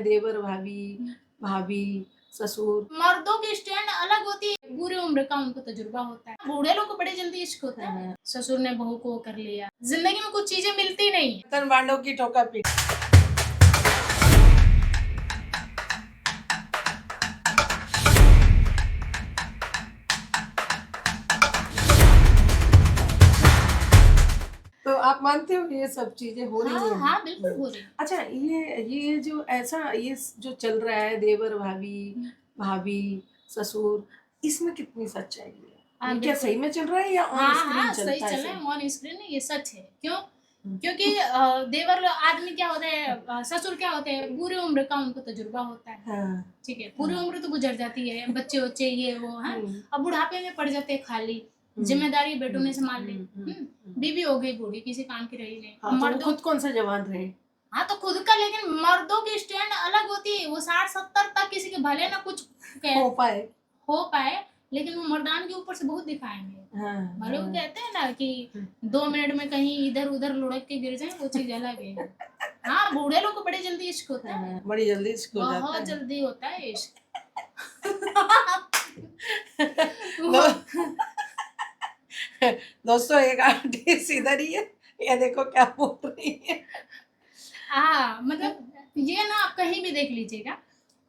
देवर भाभी, भाभी, ससुर। मर्दों की स्टैंड अलग होती है, पूरी उम्र का उनको तजुर्बा होता है। बूढ़े लोग को बड़े जल्दी इश्क होता है। ससुर ने बहू को कर लिया, जिंदगी में कुछ चीजें मिलती नहीं है। बर्तन बांडों की ठोका पीट। तो आप मानते हो ये सब चीजें हो रही हैं? हाँ बिल्कुल हो रही है। अच्छा, ये जो ऐसा ये जो चल रहा है देवर भाभी, भाभी, ससुर, इसमें कितनी सच्चाई है? ये क्या सही में चल रहा है या ऑन स्क्रीन सही चलता है? चल रहा है, ऑन स्क्रीन नहीं, ये सच है। क्यों? क्योंकि देवर आदमी क्या होता है, ससुर क्या होते हैं, पूरी उम्र का उनको तजुर्बा होता है। हाँ, ठीक है, पूरी उम्र तो गुजर जाती है, बच्चे बच्चे ये वो है, अब बुढ़ापे में पड़ जाते हैं खाली, जिम्मेदारी बेटों ने संभाल ली, बीवी हो गई बूढ़ी, किसी काम की रही नहीं। हाँ, तो खुद कौन सा जवान रहे? हाँ तो खुद का, लेकिन मर्दों की स्टैंड अलग होती है। वो 60-70 तक किसी के भले ना कुछ हो पाए, लेकिन वो मर्दान के ऊपर से बहुत दिखाएंगे। भले वो कहते हैं ना कि 2 मिनट में कहीं इधर उधर लुढ़क के गिर जाए, वो चीज अलग है। हाँ, बूढ़े लोग को बड़े जल्दी इश्क होता है, बड़ी जल्दी इश्क हो जाता है, बहुत जल्दी होता है इश्क। दोस्तों, एक आंटी इधर ही है, ये देखो क्या बोल रही है। हाँ, मतलब ये ना आप कहीं भी देख लीजिएगा।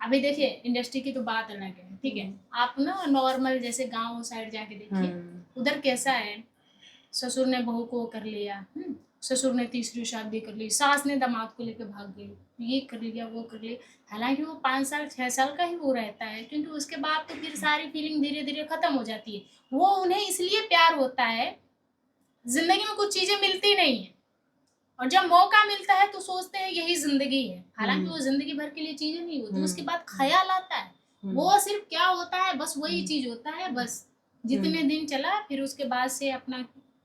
अभी देखिए, इंडस्ट्री की तो बात अलग है, ठीक है। आप ना नॉर्मल जैसे गांव साइड जाके देखिए, उधर कैसा है, ससुर ने बहू को कर लिया, ससुर ने तीसरी शादी कर ली, सास ने दामाद को लेकर भाग गई, ये कर लिया वो कर लिया। हालांकि वो 5 साल 6 साल का ही वो रहता है, क्योंकि उसके बाद तो फिर सारी फीलिंग धीरे धीरे खत्म हो जाती है। वो उन्हें इसलिए प्यार होता है, जिंदगी में कुछ चीजें मिलती नहीं है, और जब मौका मिलता है तो सोचते हैं यही जिंदगी है। हालांकि वो जिंदगी भर के लिए चीजें नहीं होती, उसके बाद ख्याल आता है, वो सिर्फ क्या होता है, बस वही चीज होता है, बस जितने दिन चला, फिर उसके बाद से अपना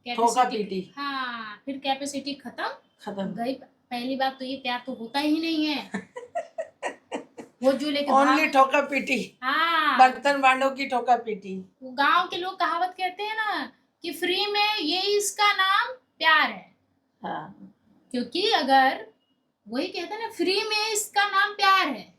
कैपेसिटी, हाँ, फिर कैपेसिटी खत्म गई। पहली बात तो ये प्यार तो होता ही नहीं है। वो जो लेके ओनली ठोका पीटी, हाँ, बर्तन बांडों की ठोका पीटी। गांव के लोग कहावत कहते हैं ना कि फ्री में ये इसका नाम प्यार है। हाँ, क्योंकि अगर वही कहते हैं ना, फ्री में इसका नाम प्यार है,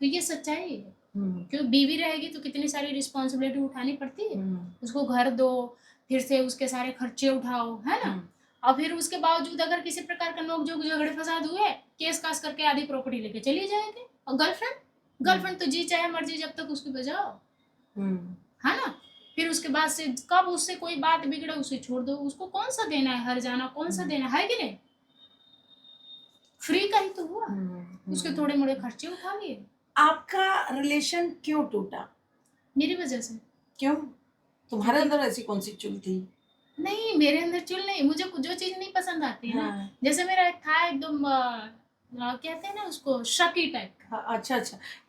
तो ये सच्चाई है। क्यों? बीवी रहेगी तो कितनी सारी रिस्पॉन्सिबिलिटी उठानी पड़ती है, उसको घर दो, फिर से उसके सारे खर्चे उठाओ, है ना। और फिर उसके बावजूद अगर किसी प्रकार का नोक-झोंक झगड़े फसाद हुए, केस कास करके आधी प्रॉपर्टी लेके चली जाएगी। और गर्लफ्रेंड तो जी चाहे मर्जी जब तक उसकी बजाओ, है ना। फिर उसके बाद से कब उससे कोई बात बिगड़े उसे छोड़ दो, उसको कौन सा देना है, हर जाना कौन सा देना है कि नहीं। फ्री का ही तो हुआ, उसके थोड़े मोड़े खर्चे उठा लिए। आपका रिलेशन क्यों टूटा? मेरी वजह से। क्यों? तुम्हारे अंदर ऐसी कौन सी चुल थी? नहीं, मेरे अंदर चुल नहीं, मुझे जो चीज नहीं पसंद आती है ना, जैसे मेरा एक था एकदम कहते हैं ना उसको, शकी टाइप का। अच्छा,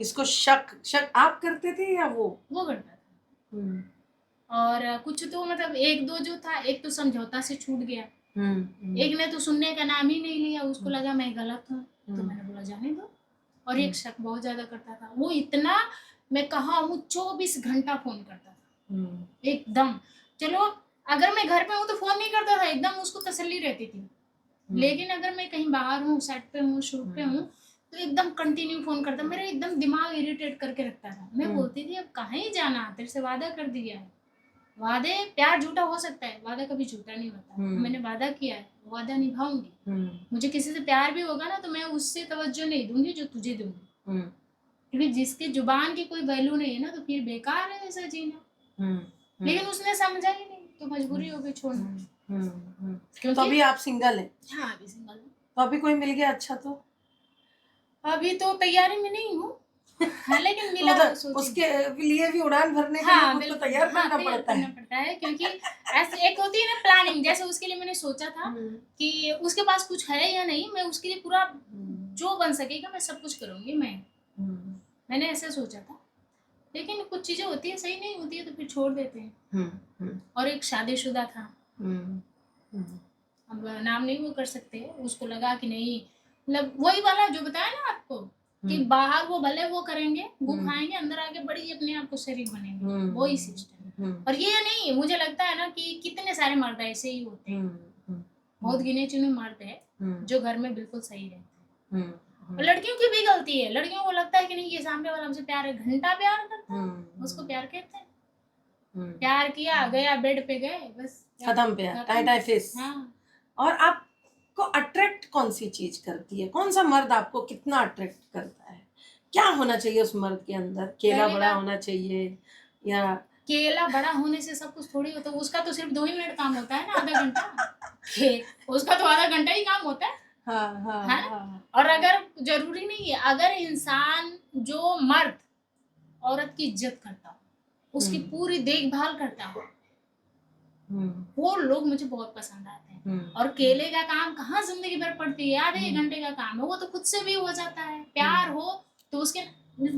इसको शक आप करते थे या वो करता था। और कुछ तो मतलब एक दो जो था, एक तो समझौता से छूट गया, एक ने तो सुनने का नाम ही नहीं लिया, उसको लगा मैं गलत हूँ, तो मैंने बोला जाने दो। और एक शक बहुत ज्यादा करता था, वो इतना, मैं कहा हूँ 24 घंटा फोन करता था एकदम। चलो अगर मैं घर पे हूँ तो फोन नहीं करता था, एकदम उसको तसल्ली रहती थी। लेकिन अगर मैं कहीं बाहर हूँ, सेट पे हूँ, शूट पे हूँ, तो एकदम कंटिन्यू फोन करता, मेरा एकदम दिमाग इरिटेट करके रखता था। मैं बोलती थी अब कहाँ ही जाना, तेरे से वादा कर दिया है। वादे, प्यार झूठा हो सकता है, वादा कभी झूठा नहीं होता। मैंने वादा किया है, वादा निभाऊंगी। मुझे किसी से प्यार भी होगा ना, तो मैं उससे तवज्जो नहीं दूंगी जो तुझे दूंगी, क्योंकि जिसकी जुबान की कोई वैल्यू नहीं है ना, तो फिर बेकार है ऐसा जीना। लेकिन उसने समझा ही नहीं, तो मजबूरी हो गई छोड़ना। तो अभी आप सिंगल हैं? हाँ, अभी सिंगल हूँ। तो अभी कोई मिल गया अच्छा तो? अभी तो तैयारी में नहीं हूँ। हाँ, लेकिन मिला मतलब उसके लिए भी उड़ान भरने के लिए खुद को तैयार करना पड़ता है। क्योंकि ऐसे एक होती है ना प्लानिंग, जैसे उसके लिए मैंने सोचा था कि उसके पास कुछ है या नहीं, मैं उसके लिए पूरा जो बन सकेगा मैं सब कुछ करूंगी। मैंने ऐसे सोचा था, लेकिन कुछ चीजें होती है सही नहीं होती है, तो फिर छोड़ देते हैं। और एक शादीशुदा था, अब नाम नहीं वो कर सकते, उसको लगा कि नहीं, मतलब वही वाला जो बताया ना आपको कि बाहर वो भले वो करेंगे, वो खाएंगे, अंदर आके बड़ी अपने आप को शरीर बनेंगे, वही सिस्टम। और ये नहीं, मुझे लगता है ना कि कितने सारे मर्द ऐसे ही होते हैं, बहुत गिने चुने मर्द है जो घर में बिल्कुल सही रहते हैं, और लड़कियों की भी गलती है, लड़कियों को लगता है कि नहीं ये सामने वाला हमसे प्यार है, घंटा प्यार करता है, उसको प्यार कहते हैं। प्यार किया, गया बेड पे गए, बस खत्म प्यार, टाई टाई फेस। हाँ। और आपको अट्रैक्ट कौन सी चीज करती है? कौन सा मर्द आपको कितना अट्रैक्ट करता है? क्या होना चाहिए उस मर्द के अंदर? केला बड़ा होना चाहिए या? केला बड़ा होने से सब कुछ थोड़ी होता है, उसका तो सिर्फ 2 ही मिनट काम होता है ना, आधा घंटा उसका तो आधा घंटा ही काम होता है। हाँ, हाँ, हाँ? हाँ। और अगर जरूरी नहीं है, अगर इंसान जो मर्द औरत की इज्जत करता हो, उसकी पूरी देखभाल करता हो, वो लोग मुझे बहुत पसंद आते हैं। और केले का काम कहाँ जिंदगी भर पड़ती है, आधे घंटे का काम है, वो तो खुद से भी हो जाता है। प्यार हो तो उसके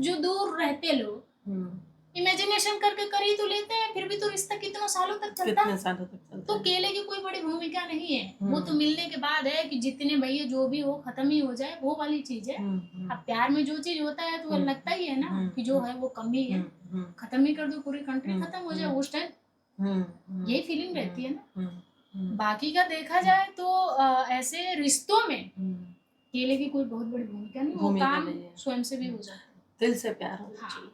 जो दूर रहते लोग इमेजिनेशन करके कर ही तो लेते हैं, फिर भी तो रिश्ता कितनों सालों तक चलता है। तो केले की कोई बड़ी भूमिका नहीं है, वो तो मिलने के बाद है कि जितने भैया जो भी हो खत्म ही हो जाए, वो वाली चीज है। अब प्यार में जो चीज होता है तो लगता ही है ना कि जो है वो कमी है, खत्म ही कर दो, पूरी कंट्री खत्म हो जाए, उस टाइम यही फीलिंग रहती है ना। बाकी का देखा जाए तो ऐसे रिश्तों में केले की कोई बहुत बड़ी भूमिका नहीं, वो काम स्वयं से भी हो जाता है। दिल से प्यार होना चाहिए,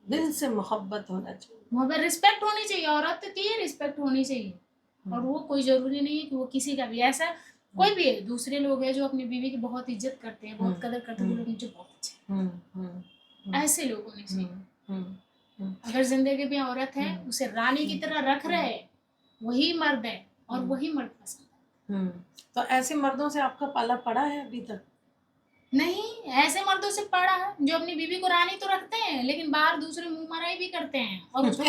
दिल से मोहब्बत होना चाहिए, मोहब्बत, रिस्पेक्ट होनी चाहिए, औरत की रिस्पेक्ट होनी चाहिए। और वो कोई जरूरी नहीं है कि वो किसी का भी, ऐसा कोई भी है, दूसरे लोग हैं जो अपनी बीवी की बहुत इज्जत करते हैं, बहुत कदर करते हैं, वो लोग मुझे बहुत अच्छे, ऐसे लोग होने चाहिए। अगर जिंदगी में औरत है, उसे रानी की तरह रख रहे, वही मर्द है और वही मर्द पसंद है। तो ऐसे मर्दों से आपका पाला पड़ा है अभी तक? नहीं, ऐसे मर्दों से पड़ा है जो अपनी बीवी को रानी तो रखते हैं, लेकिन बाहर दूसरे मुंह मराई भी करते हैं और उसको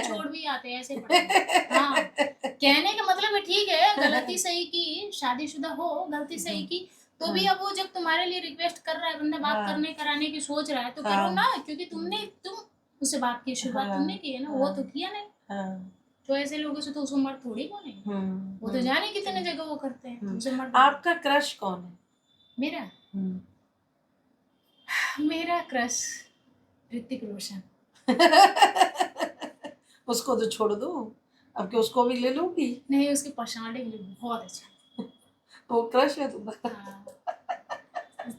छोड़ भी आते हैं, ऐसे पड़े हैं। हाँ, कहने का मतलब है ठीक है, गलती सही की, शादीशुदा हो, गलती सही की, तो भी अब वो जब तुम्हारे लिए रिक्वेस्ट कर रहा है, बंदा बात करने कराने की सोच रहा है, तो करो ना, क्योंकि तुम उससे बात की शुरुआत तुमने की है ना, वो तो किया नहीं। तो ऐसे लोगों से तो उसको मर्द थोड़ी कौन है, वो तो जाने कितने जगह वो करते हैं, उसे मर्द। आपका क्रश कौन है? मेरा मेरा क्रश ऋतिक रोशन। उसको तो छोड़ दो, अब क्या उसको भी ले लूंगी? नहीं, उसकी पर्सनालिटी बहुत अच्छा वो क्रश है तो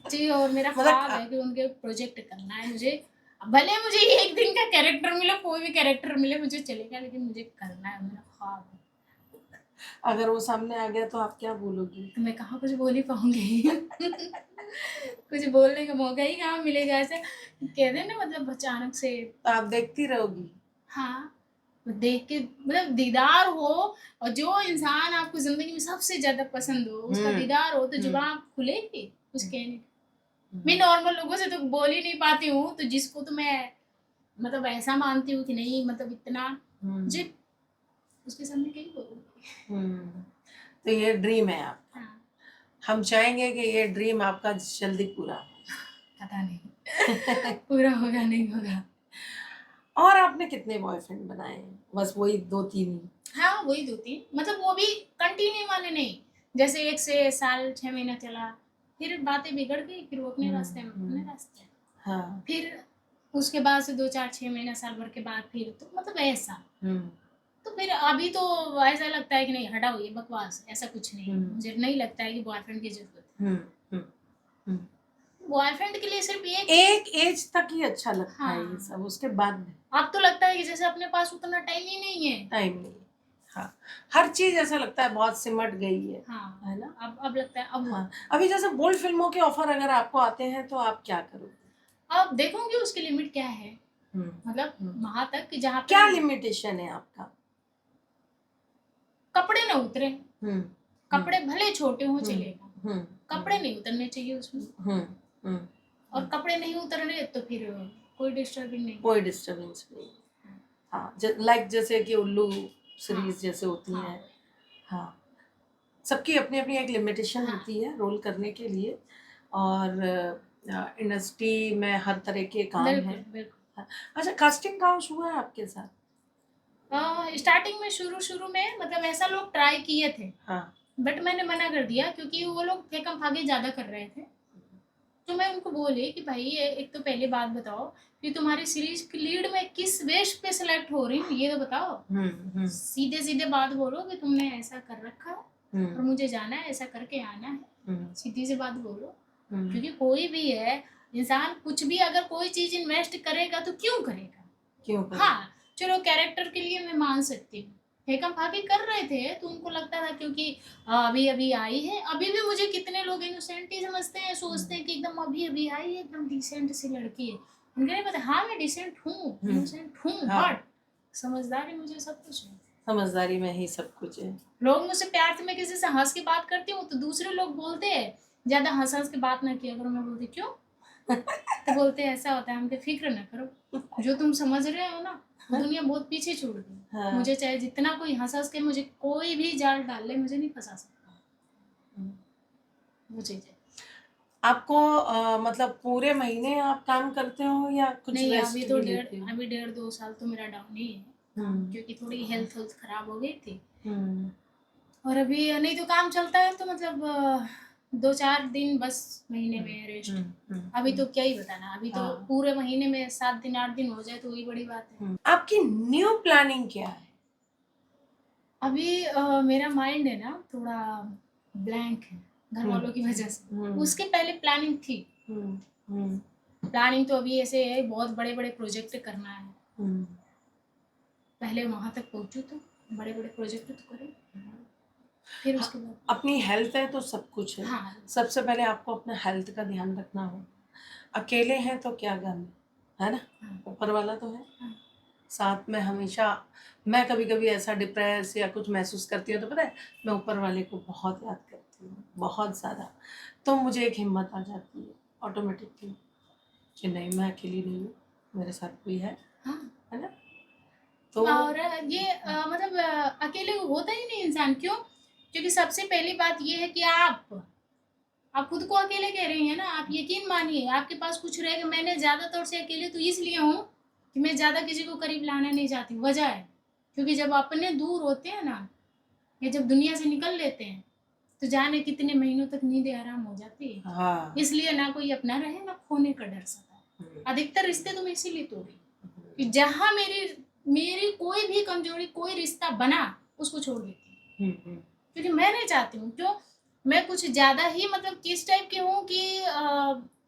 जी। और मेरा ख्वाब है कि उनके प्रोजेक्ट करना है मुझे, भले मुझे एक दिन का कैरेक्टर मिले, कोई भी कैरेक्टर मिले मुझे चलेगा, लेकिन मुझे करना है, मेरा ख्वाब है। अगर वो सामने आ गया तो आप क्या बोलोगी? तो मैं कहाँ कुछ बोल ही पाऊंगी। कुछ बोलने का मौका ही कहाँ मिलेगा, ऐसे कह दे ना, मतलब अचानक से। तो आप देखती रहोगी? हाँ, देख के मतलब दीदार हो, और जो इंसान आपको जिंदगी में सबसे ज्यादा पसंद हो, उसका दीदार हो, तो जुबान खुलेगी कुछ कहने। मैं नॉर्मल लोगों से तो बोल ही नहीं पाती हूँ, तो जिसको तो मैं मतलब ऐसा मानती हूँ कि नहीं, मतलब इतना मुझे उसके सामने कहीं बोलूँगी। तो ये ड्रीम है आपका। हाँ। हम चाहेंगे कि ये ड्रीम आपका जल्दी पूरा हो। पता नहीं पूरा होगा नहीं होगा। और आपने कितने बॉयफ्रेंड बनाए हैं? बस वही 2-3 ही? हाँ, वही 2-3, मतलब वो भी कंटिन्यू वाले नहीं, जैसे 1 से साल 6 महीना चला, फिर बातें बिगड़ गई, फिर वो अपने रास्ते में अपने रास्ते। हाँ। फिर उसके बाद से 2-4-6 महीना साल भर के बाद फिर तो मतलब ऐसा। तो फिर अभी तो ऐसा लगता है कि नहीं, हटाओ ये बकवास, ऐसा कुछ नहीं। मुझे नहीं लगता है कि बॉयफ्रेंड की जरूरत है। बॉयफ्रेंड के लिए सिर्फ एक एज तक ही अच्छा लगता है ये सब, उसके बाद में अब तो लगता है कि जैसे अपने पास उतना टाइम ही नहीं है। टाइम नहीं। हाँ, हर चीज ऐसा लगता है बहुत सिमट गई है। हाँ, है ना? अब लगता है अब। हाँ, अभी जैसे बोल्ड फिल्मों के ऑफर अगर आपको आते हैं तो आप क्या करोगे? अब देखूंगी उसकी लिमिट क्या है, मतलब वहां तक कि जहाँ क्या लिमिटेशन है आपका? कपड़े ना उतरे, कपड़े भले छोटे हो चलेगा, कपड़े नहीं उतरने चाहिए उसमें। और कपड़े नहीं उतरने तो फिर कोई डिस्टर्बिंग नहीं, कोई डिस्टर्बेंस नहीं। हाँ, लाइक जैसे कि उल्लू सीरीज जैसे होती है। हाँ, सबकी अपनी अपनी एक लिमिटेशन होती है रोल करने के लिए, और इंडस्ट्री में हर तरह के काम है। अच्छा, कास्टिंग काउच हुआ है आपके साथ? स्टार्टिंग में शुरू में मतलब ऐसा लोग ट्राई किए थे। हाँ, बट मैंने मना कर दिया, क्योंकि वो लोग फेकम फागे ज्यादा कर रहे थे। तो मैं उनको बोली कि भाई एक तो पहले बात बताओ कि तुम्हारी सीरीज की लीड में किस बेस पे सिलेक्ट हो रही हूँ, ये तो बताओ। सीधे सीधे बात बोलो कि तुमने ऐसा कर रखा है और मुझे जाना है, ऐसा करके आना है, सीधी सी बात बोलो। क्योंकि कोई भी है इंसान, कुछ भी अगर कोई चीज इन्वेस्ट करेगा तो क्यों करेगा। क्यों हाँ चलो कैरेक्टर के लिए मैं मान सकती हूँ, फेंका फाकी कर रहे थे तो उनको लगता था क्योंकि अभी अभी आई है। अभी भी मुझे कितने लोग इनोसेंट ही समझते हैं, सोचते हैं कि एकदम अभी अभी आई है, एकदम डिसेंट सी लड़की है। उनको नहीं पता हाँ मैं डिसेंट हूँ, इनोसेंट हूँ, हाँ। बट समझदारी मुझे सब कुछ है। समझदारी में ही सब कुछ है। लोग मुझसे प्यार से, मैं किसी से हंस के बात करती हूँ तो दूसरे लोग बोलते हैं ज्यादा हंस हंस के बात ना किया करो। मैं बोलती क्यों? तो बोलते हैं ऐसा होता है। हमके फिक्र ना करो, जो तुम समझ रहे हो ना दुनिया बहुत पीछे छूट गई। हाँ। मुझे चाहे जितना कोई हंस हंस के मुझे कोई भी जाल डाल ले, मुझे नहीं फंसा सकता। वो चीज है। आपको मतलब पूरे महीने आप काम करते हो या कुछ नहीं रेस्ट अभी तो भी लेते हो? अभी 1.5-2 साल तो मेरा डाउन ही है काम, क्योंकि थोड़ी हेल्थ खराब हो गई थी। और अभी नहीं तो काम चलता है तो मतलब 2-4 दिन बस महीने में रेस्ट। अभी तो क्या ही बताना, अभी तो हाँ। पूरे महीने में 7 दिन 8 दिन हो जाए तो वही बड़ी बात है। आपकी न्यू प्लानिंग क्या है? अभी मेरा माइंड है ना थोड़ा ब्लैंक है घर वालों की वजह से। उसके पहले प्लानिंग थी। प्लानिंग तो अभी ऐसे है, बहुत बड़े बड़े प्रोजेक्ट करना है। पहले वहां तक पहुंचू तो बड़े बड़े प्रोजेक्ट तो करें, फिर उसके बाद अपनी हेल्थ है तो सब कुछ है। हाँ सबसे पहले आपको अपना हेल्थ का ध्यान रखना हो। अकेले हैं तो क्या गम है ना, ऊपर वाला तो है साथ में हमेशा। मैं कभी कभी ऐसा डिप्रेस या कुछ महसूस करती हूँ तो पता है मैं ऊपर वाले को बहुत याद करती हूँ, बहुत ज़्यादा। तो मुझे एक हिम्मत आ जाती है ऑटोमेटिकली कि नहीं मैं अकेली नहीं हूँ, मेरे साथ कोई है ना। तो और ये मतलब अकेले होता ही नहीं इंसान। क्यों? क्योंकि सबसे पहली बात ये है कि आप खुद को अकेले कह रही हैं ना। आप यकीन मानिए आपके पास कुछ रहेगा। मैंने ज़्यादा तौर से अकेले तो इसलिए हूँ कि मैं ज़्यादा किसी को करीब लाना नहीं चाहती। वजह है क्योंकि जब अपने दूर होते हैं ना या जब दुनिया से निकल लेते हैं तो जाने कितने महीनों तक नींद आराम हो जाती है। हाँ। इसलिए ना कोई अपना रहे ना खोने का डर सता है। अधिकतर रिश्ते तो मैं इसीलिए तोड़ी कि जहाँ मेरी कोई भी कमजोरी, कोई रिश्ता बना उसको छोड़ देती हूँ। क्योंकि मैं नहीं चाहती हूँ। क्यों? मैं कुछ ज्यादा ही मतलब किस टाइप की हूँ कि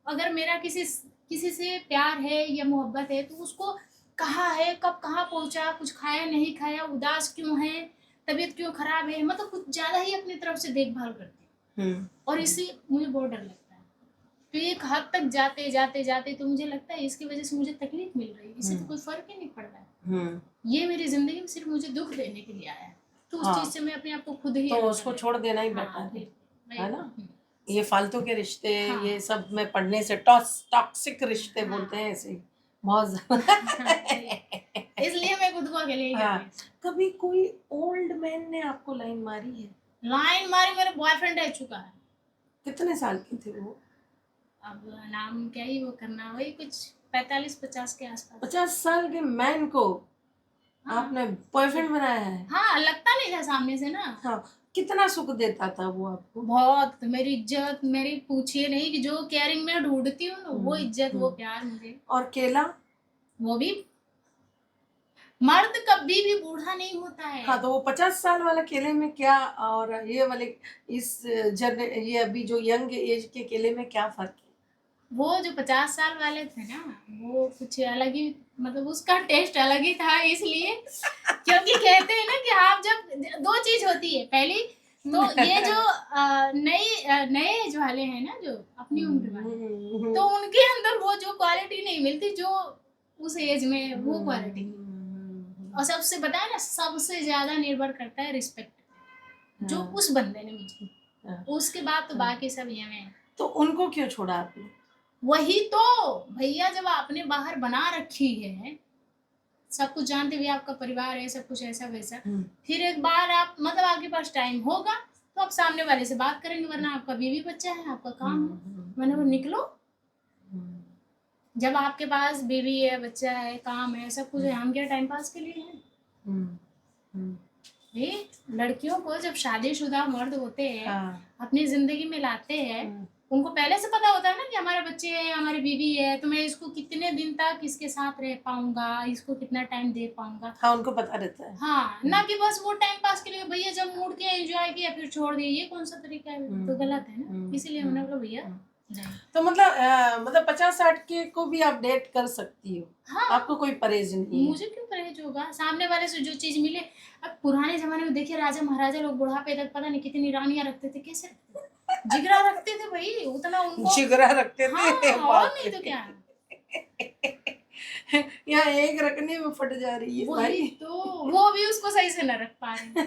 अगर मेरा किसी से प्यार है या मोहब्बत है तो उसको कहाँ है, कब कहाँ पहुंचा, कुछ खाया नहीं खाया, उदास क्यों है, तबीयत क्यों खराब है, मतलब कुछ ज्यादा ही अपनी तरफ से देखभाल करती हूँ। और इससे मुझे बहुत डर लगता है। तो एक हद तक जाते जाते जाते तो मुझे लगता है इसकी वजह से मुझे तकलीफ मिल रही है, इससे तो कोई फर्क ही नहीं पड़ रहा है। ये मेरी जिंदगी में सिर्फ मुझे दुख देने के लिए आया है। तो उस चीज से मैं अपने आप को खुद ही तो उसको छोड़ देना ही बेटर है ना। ये फालतू के रिश्ते ये सब में पढ़ने से टॉक्सिक रिश्ते बोलते हैं ऐसे बहुत ज्यादा। इसलिए मैं खुद को अकेले ही करती हूँ। कभी कोई ओल्ड मैन ने आपको लाइन मारी है? लाइन मारी, मेरा बॉयफ्रेंड रह चुका है। कितने साल की थे वो? अब नाम क्या ही वो करना, वही कुछ 45-50 के आसपास। 50 साल के मैन को आपने बॉयफ्रेंड बनाया है? हाँ लगता नहीं था सामने से ना। हाँ। कितना सुख देता था वो आपको? बहुत। मेरी इज्जत मेरी पूछिए नहीं कि जो केयरिंग में ढूंढती हूँ ना वो इज्जत वो प्यार मुझे। और केला? वो भी मर्द कभी भी बूढ़ा नहीं होता है। हाँ तो वो 50 साल वाला केले में क्या और ये वाले ये अभी जो यंग एज के केले में क्या फर्क है? वो जो 50 साल वाले थे ना वो कुछ अलग ही, मतलब उसका टेस्ट अलग ही था। इसलिए क्योंकि कहते हैं ना कि आप जब दो चीज होती है, पहली तो ये जो नए एज वाले हैं ना जो अपनी उम्र वाले, तो उनके अंदर वो जो क्वालिटी नहीं मिलती जो उस एज में वो क्वालिटी। और सबसे बताया ना सबसे ज्यादा निर्भर करता है रिस्पेक्ट जो उस बंदे ने मुझे। उसके बाद तो बाकी सब ये में। तो उनको क्यों छोड़ा आपने? वही तो भैया, जब आपने बाहर बना रखी है सब कुछ जानते हुए आपका परिवार है सब कुछ ऐसा वैसा, फिर एक बार आप मतलब आपके पास टाइम होगा तो आप सामने वाले से बात करेंगे, वरना आपका बीवी बच्चा है आपका काम है, मैंने वो निकलो। जब आपके पास बीवी है बच्चा है काम है सब कुछ है, हम क्या टाइम पास के लिए हैं? ये लड़कियों को जब शादीशुदा मर्द होते हैं अपनी जिंदगी में लाते हैं, उनको पहले से पता होता है ना कि हमारे बच्चे हैं हमारी बीवी है तो मैं इसको कितने दिन तक इसके साथ रह पाऊंगा, इसको कितना टाइम दे पाऊंगा। हाँ उनको पता रहता है। हाँ ना कि बस वो टाइम पास के लिए भैया जब मूड किया एंजॉय किया फिर छोड़ दिया, ये कौन सा तरीका है? तो गलत है ना। इसीलिए हमने बोला भैया नहीं। तो मतलब 50-60 के को भी आप डेट कर सकती हो, हाँ आपको कोई परहेज नहीं है। मुझे क्यों परहेज होगा, सामने वाले से जो चीज मिले। अब पुराने जमाने में देखिए राजा महाराजा लोग बुढ़ापे तक पता नहीं कितनी रानियां रखते थे, कैसे रखते थे? जिगरा रखते थे भाई, उतना उनको। जिगरा रखते थे, हाँ और बाप नहीं तो रे। क्या। यहाँ एक रखने में फट जा रही है वही भाई। तो, वो भी उसको सही से न रख पा रहे।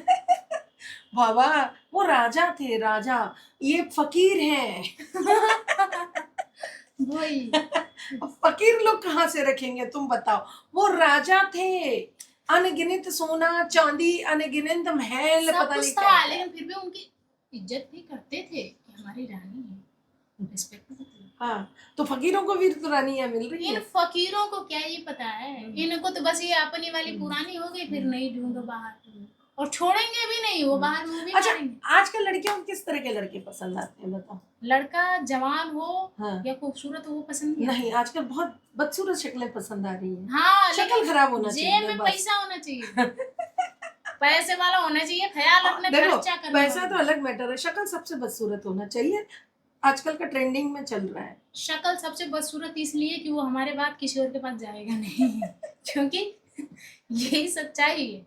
बाबा वो राजा थे, राजा, ये फकीर हैं। वही फकीर लोग कहाँ से रखेंगे तुम बताओ। वो राजा थे, अनगिनत सोना चांदी, अनगिनत महल, सब पता कुछ नहीं था, क्या क्या। लेकिन फिर भी उनकी इज्जत भी करते थे कि हमारी रानी है, रिस्पेक्ट भी थी। हाँ तो फकीरों को भी तो रानियां मिल रही इन है। फकीरों को क्या ये पता है, इनको तो बस ये अपनी वाली पुरानी हो गई, फिर नहीं ढूंढो बाहर, और छोड़ेंगे भी नहीं, वो बाहर मुंह भी अच्छा मारेंगे। आजकल लड़कियों को किस तरह के लड़के पसंद आते हैं बताओ। लड़का जवान हो हाँ। या खूबसूरत हो वो पसंद नहीं नहीं आजकल बहुत बदसूरत शक्लें पसंद आ रही हैं। हाँ शक्ल लेकिन खराब होना जेब चाहिए में बस। पैसा होना चाहिए, पैसे वाला होना चाहिए, ख्याल रखना, देखो खर्चा करने पैसा वाला। तो अलग मैटर है, शक्ल सबसे बदसूरत होना चाहिए, आजकल का ट्रेंडिंग में चल रहा है। शक्ल सबसे बदसूरत इसलिए कि वो हमारे बाद किसी और के पास जाएगा नहीं। क्योंकि यही सच्चाई है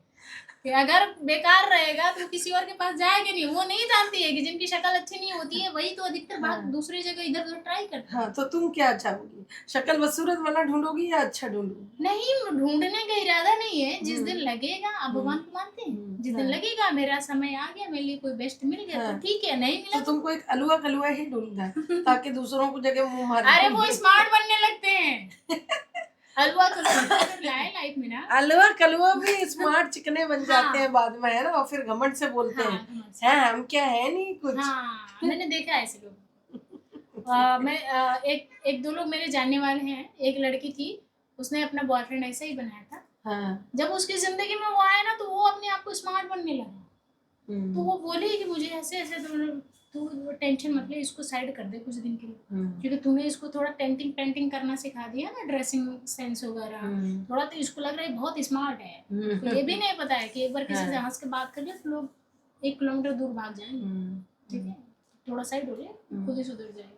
कि अगर बेकार रहेगा तो किसी और के पास जाएगा नहीं। वो नहीं जानती है कि जिनकी शक्ल अच्छी नहीं होती है वही तो अधिकतर भाग हाँ। दूसरी जगह इधर उधर ट्राई करते हैं। हाँ तो तुम क्या चाहोगी, शक्ल बदसूरत वाला ढूंढोगी या अच्छा ढूंढोगी। नहीं ढूंढने का इरादा नहीं है, जिस दिन लगेगा, आप भगवान को मानते हैं, जिस दिन हाँ। लगेगा मेरा समय आ गया, मेरे लिए कोई बेस्ट मिल गया तो हाँ। ठीक है, नहीं तो मिला तो तुमको एक अलुआ कलुआ ही ढूंढना है ताकि दूसरों को जगह मुंह मार अरे वो स्मार्ट बनने लगते हैं। हलवा तो लाए लाइफ में ना। अलुआ कलुआ भी स्मार्ट चिकने बन जाते हाँ। हैं बाद में, है ना, और फिर घमंड से बोलते हाँ, हैं घमंड से। हैं हम क्या है नहीं कुछ। हाँ मैंने देखा है ऐसे लोग। मैं एक एक दो लोग मेरे जानने वाले हैं, एक लड़की थी, उसने अपना बॉयफ्रेंड ऐसा ही बनाया था। हाँ। जब उसकी जिंदगी में वो आया ना तो वो अपने आप को स्मार्ट बनने लगा। तो वो बोली कि मुझे ऐसे ऐसे, तू टेंशन मत ले, इसको साइड कर दे कुछ दिन के लिए, क्योंकि तूने इसको थोड़ा पेंटिंग करना सिखा दिया ना, ड्रेसिंग सेंस वगैरह थोड़ा, तो इसको लग रहा है बहुत स्मार्ट है। तो ये भी नहीं पता है कि एक बार किसी से हंस के बात कर ले तो लोग 1 किलोमीटर दूर भाग जाएंगे। ठीक है, थोड़ा साइड हो गया, खुद ही सुधर जाएगा।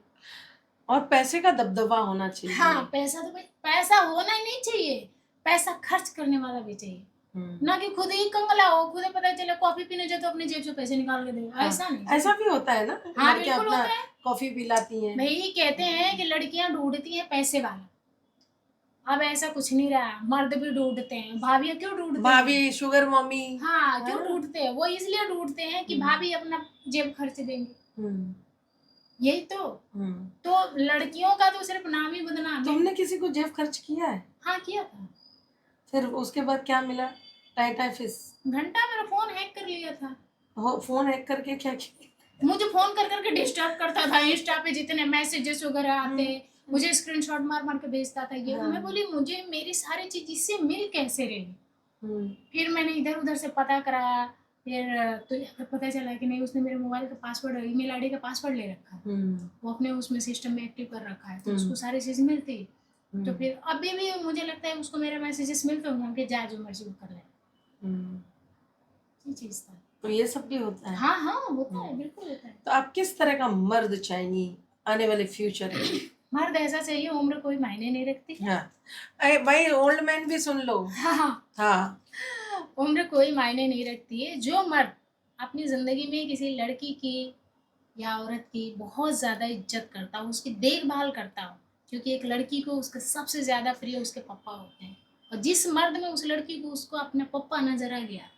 और पैसे का दबदबा होना चाहिए। हाँ पैसा तो भाई, पैसा होना ही नहीं चाहिए, पैसा खर्च करने वाला भी चाहिए, ना कि खुद ही कंगला हो, खुद ही पता चले कॉफी पीने जाए तो अपनी जेब से पैसे निकाल के दे। हाँ, ऐसा नहीं, ऐसा भी होता है ना, हाँ लड़कियां बिल्कुल अपना होता है। कॉफी पिलाती हैं। भाई कहते हैं कि लड़कियां ढूंढती हैं पैसे वाला, अब ऐसा कुछ नहीं रहा, मर्द भी ढूंढते हैं। भाभियां क्यों ढूंढते हैं? भाभी, शुगर मम्मी। हाँ क्यों ढूंढते हैं? वो इसलिए ढूंढते हैं कि भाभी अपना जेब खर्च देंगे, यही तो लड़कियों का तो सिर्फ नाम ही बदनाम है। तुमने किसी को जेब खर्च किया है? हाँ किया था। फिर उसके बाद क्या मिला? टाइटा फिश। घंटा मेरा फोन हैक कर लिया था। फोन हैक करके क्या किया? मुझे फोन कर करके डिस्टर्ब करता था, इंस्टा पे जितने मैसेजेस वगैरह आते मुझे स्क्रीनशॉट मार मार के भेजता था ये। मैं बोली मुझे मेरी सारी चीज इससे मिल कैसे रही। फिर मैंने इधर उधर से पता कराया, फिर तो पता चला कि नहीं, उसने मेरे मोबाइल का पासवर्ड, ईमेल आईडी का पासवर्ड ले रखा है, वो अपने उसमें सिस्टम में एक्टिव कर रखा है, तो उसको सारी चीज मिलती। तो फिर अभी भी मुझे लगता है उसको मेरे मैसेजेस मिलते होंगे, जा जो मर्जी वो कर ले। ये चीज था। तो ये सब भी होता है। हाँ हाँ होता है, बिल्कुल होता है। तो आप किस तरह का मर्द चाहिए आने वाले फ्यूचर में? मर्द ऐसा चाहिए, उम्र कोई मायने नहीं रखती। हाँ भाई, ओल्ड मैन भी सुन लो। हाँ उम्र कोई मायने नहीं रखती है। जो मर्द अपनी जिंदगी में किसी लड़की की या औरत की बहुत ज्यादा इज्जत करता हो, उसकी देखभाल करता हो, क्योंकि एक लड़की को उसके सबसे ज्यादा प्रिय उसके पापा होते हैं, और जिस मर्द में उस लड़की को उसको अपना पापा नजर आ गया,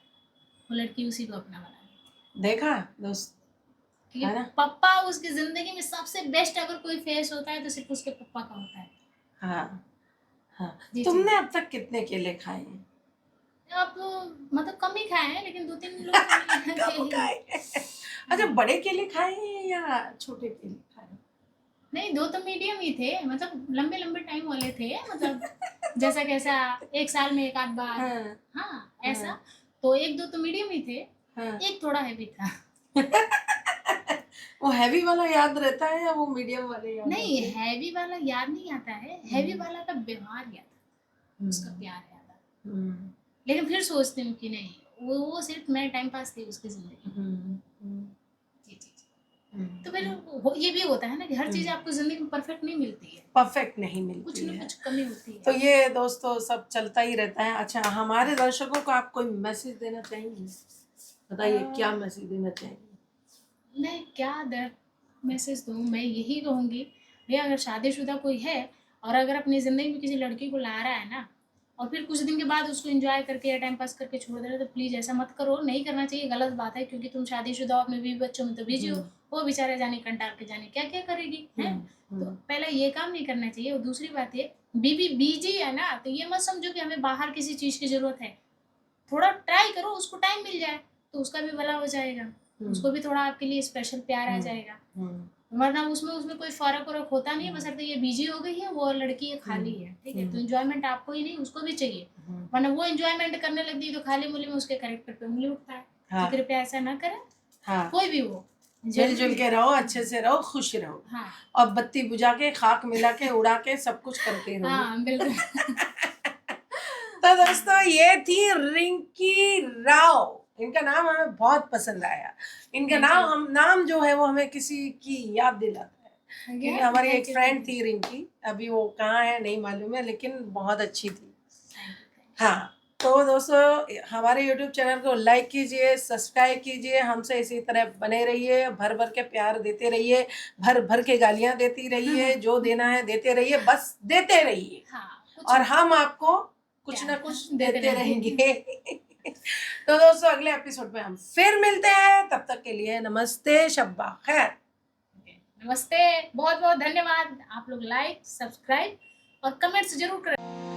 वो लड़की उसी को अपना बना गई। देखा दोस्त, क्योंकि पापा उसकी जिंदगी में सबसे बेस्ट अगर कोई फेस होता है तो सिर्फ उसके पापा का होता है। हाँ हाँ। तुमने अब तक कितने केले खाए हैं? अब मतलब कम ही खाए हैं, लेकिन 2-3 लोग कम खाए। अच्छा, बड़े केले खाए हैं या छोटे केले खाए? नहीं, 2 तो मीडियम ही थे, मतलब लंबे लंबे टाइम वाले थे, मतलब जैसा कैसा 1 साल में 1 आध बार। हाँ ऐसा, तो 1-2 तो मीडियम ही थे, एक थोड़ा हैवी था। वो हैवी वाला याद रहता है या वो मीडियम वाले याद? नहीं, हैवी वाला याद नहीं आता है, हैवी वाला का व्यवहार याद आता, उसका प्यार याद आता। लेकिन फिर सोचती हूँ कि नहीं, वो सिर्फ मैं टाइम पास थी उसकी जिंदगी। जी जी। तो फिर ये भी होता है ना कि हर चीज आपको जिंदगी में परफेक्ट नहीं मिलती है, परफेक्ट नहीं कुछ मिलती ना है। कुछ कमी होती है। तो ये दोस्तों सब चलता ही रहता है। अच्छा, हमारे दर्शकों को आप कोई मैसेज देना चाहेंगे? बताइए क्या मैसेज देना चाहेंगे? मैं क्या मैसेज दूँ? मैं यही कहूँगी भैया, अगर शादीशुदा कोई है और अगर अपनी ज़िंदगी में किसी लड़की को ला रहा है ना, और फिर कुछ दिन के बाद उसको एंजॉय करके या टाइम पास करके छोड़ दे रहे, तो प्लीज़ ऐसा मत करो, नहीं करना चाहिए, गलत बात है। क्योंकि तुम शादीशुदा हो, अपने बीवी बच्चों में तो बिजी हो, वो बेचारे जाने कंटाल के जाने क्या क्या करेगी है। तो पहले ये काम नहीं करना चाहिए। और दूसरी बात ये, बीवी बिजी है ना, तो ये मत समझो कि हमें बाहर किसी चीज़ की ज़रूरत है। थोड़ा ट्राई करो, उसको टाइम मिल जाए तो उसका भी भला हो जाएगा, उसको भी थोड़ा आपके लिए स्पेशल प्यार आ जाएगा। वरना उसमें कोई फर्क वरक होता नहीं है, बशर्ते ये बिजी हो गई है, वो लड़की ये खाली है, ठीक है। तो एंजॉयमेंट आपको ही नहीं, उसको भी चाहिए। वरना वो एंजॉयमेंट करने लगती है तो खाली मुली में उसके कैरेक्टर पे उंगली उठता है। हाँ। तो कृपया ऐसा ना करें। हाँ। कोई भी हो, मिलजुल के रहो, अच्छे से रहो, खुश रहो। हाँ। और बत्ती बुझा के, खाक मिला के, उड़ा के, सब कुछ करते रहो। हाँ बिल्कुल। तो दोस्तों ये थी रिंकी राव। इनका नाम हमें बहुत पसंद आया। इनका नाम जो है वो हमें किसी की याद दिलाता है। क्योंकि हमारी एक फ्रेंड थी रिंकी, अभी वो कहाँ है नहीं मालूम है, लेकिन बहुत अच्छी थी। हाँ, तो दोस्तों हमारे YouTube चैनल को लाइक कीजिए, सब्सक्राइब कीजिए, हमसे इसी तरह बने रहिए, भर भर के प्यार देते रहिए, भर भर के गालियां देती रहिए, जो देना है देते रहिए, बस देते रहिए। और हम आपको कुछ ना कुछ देते रहेंगे। तो दोस्तों अगले एपिसोड में हम फिर मिलते हैं, तब तक के लिए नमस्ते, शब्बा खैर। नमस्ते, बहुत बहुत धन्यवाद। आप लोग लाइक, सब्सक्राइब और कमेंट्स जरूर करें।